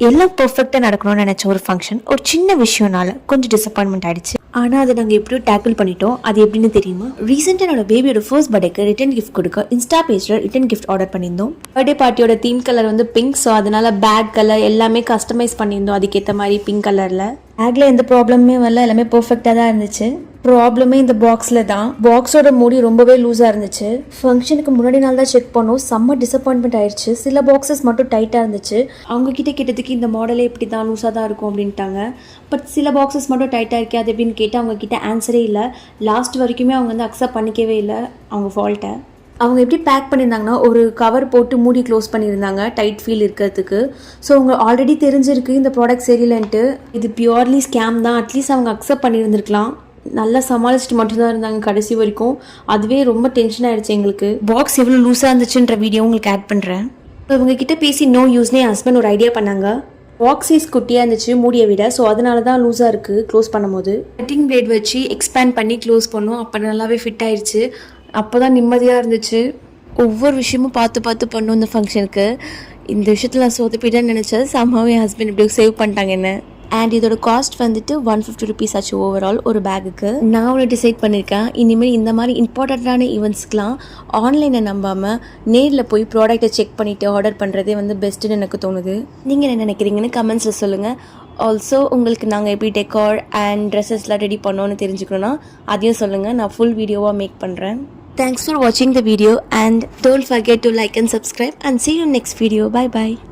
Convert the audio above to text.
எல்லாம் பெர்ஃபெக்டாக நடக்கணும்னு நினச்ச ஒரு ஃபங்க்ஷன் ஒரு சின்ன விஷயம்னால கொஞ்சம் டிசப்பாயின்மெண்ட் ஆயிடுச்சு. ஆனால் அதை நாங்கள் எப்படியோ டேக்கிள் பண்ணிட்டோம். அது எப்படின்னு தெரியுமா? ரீசெண்டாக என்னோட பேபியோட ஃபர்ஸ்ட் பர்த்டேக்கு ரிட்டன் கிஃப்ட் கொடுக்க இன்ஸ்டா பேஜில் ரிட்டன் கிஃப்ட் ஆர்டர் பண்ணியிருந்தோம். பர்த்டே பார்ட்டியோட தீம் கலர் வந்து பிங்க். ஸோ அதனால பேக் கலர் எல்லாமே கஸ்டமைஸ் பண்ணியிருந்தோம் அதுக்கேற்ற மாதிரி பிங்க் கலரில். பேக்கில் எந்த ப்ராப்ளமே வரல, எல்லாமே பெர்ஃபெக்டாக தான் இருந்துச்சு. ப்ராப்ளமே இந்த பாக்ஸில் தான். பாக்ஸோட மூடி ரொம்பவே லூஸாக இருந்துச்சு. ஃபங்க்ஷனுக்கு முன்னாடி நாள் தான் செக் பண்ணோம். செம்ம டிசப்பாயின்மெண்ட் ஆயிடுச்சு. சில பாக்ஸஸ் மட்டும் டைட்டாக இருந்துச்சு. அவங்கக்கிட்ட கேட்டதுக்கு இந்த மாடலே இப்படி தான் லூஸாக தான் இருக்கும் அப்படின்ட்டாங்க. பட் சில பாக்ஸஸ் மட்டும் டைட்டாக இருக்கே அது எப்படின்னு கேட்டால் அவங்கக்கிட்ட ஆன்சரே இல்லை. லாஸ்ட் வரைக்குமே அவங்க வந்து அக்செப்ட் பண்ணிக்கவே இல்லை அவங்க ஃபால்ட்டை. அவங்க எப்படி பேக் பண்ணியிருந்தாங்கன்னா ஒரு கவர் போட்டு மூடி க்ளோஸ் பண்ணியிருந்தாங்க டைட் ஃபீல் இருக்கிறதுக்கு. ஸோ அவங்க ஆல்ரெடி தெரிஞ்சிருக்கு இந்த ப்ராடக்ட் சரியில்லைன்ட்டு. இது பியூர்லி ஸ்கேம் தான். அட்லீஸ்ட் அவங்க அக்செப்ட் பண்ணியிருந்துருக்கலாம். நல்லா சமாளிச்சுட்டு மட்டும்தான் இருந்தாங்க கடைசி வரைக்கும். அதுவே ரொம்ப டென்ஷன் ஆகிடுச்சு எங்களுக்கு. பாக்ஸ் எவ்வளோ லூஸாக இருந்துச்சுன்ற வீடியோ உங்களுக்கு ஆட் பண்ணுறேன். இவங்ககிட்ட பேசி நோ யூஸ்னே என் ஹஸ்பண்ட் ஒரு ஐடியா பண்ணாங்க. பாக்ஸ் சைஸ் குட்டியாக இருந்துச்சு மூடியை விட. ஸோ அதனால தான் லூஸாக இருக்குது க்ளோஸ் பண்ணும்போது. கட்டிங் பிளேட் வச்சு எக்ஸ்பேண்ட் பண்ணி க்ளோஸ் பண்ணோம். அப்போ நல்லாவே ஃபிட் ஆயிடுச்சு. அப்போ தான் நிம்மதியாக இருந்துச்சு. ஒவ்வொரு விஷயமும் பார்த்து பார்த்து பண்ணோம் இந்த ஃபங்க்ஷனுக்கு. இந்த விஷயத்தில் நான் சொதப்பிட்டேன்னு நினச்சது சம்ஹவ் என் ஹஸ்பண்ட் இப்படி சேவ் பண்ணிட்டாங்க என்ன. அண்ட் இதோட காஸ்ட் வந்துட்டு 150 rupees ஆச்சு ஓவரால் ஒரு பேக்குக்கு. நான் ஒன்று டிசைட் பண்ணியிருக்கேன். இனிமேல் இந்த மாதிரி இம்பார்ட்டண்ட்டான ஈவெண்ட்ஸ்க்கெலாம் ஆன்லைனை நம்பாமல் நேரில் போய் ப்ராடக்ட்டை செக் பண்ணிவிட்டு ஆர்டர் பண்ணுறதே வந்து பெஸ்ட்டுன்னு எனக்கு தோணுது. நீங்கள் என்ன நினைக்கிறீங்கன்னு கமெண்ட்ஸில் சொல்லுங்கள். ஆல்சோ உங்களுக்கு நாங்கள் எப்படி டெக்கார் அண்ட் ட்ரெஸ்ஸஸ்லாம் ரெடி பண்ணோன்னு தெரிஞ்சுக்கணுன்னா அதையும் சொல்லுங்கள். நான் ஃபுல் வீடியோவாக மேக் பண்ணுறேன். Thanks for watching the video and don't forget to like and subscribe and see you in next video. Bye bye.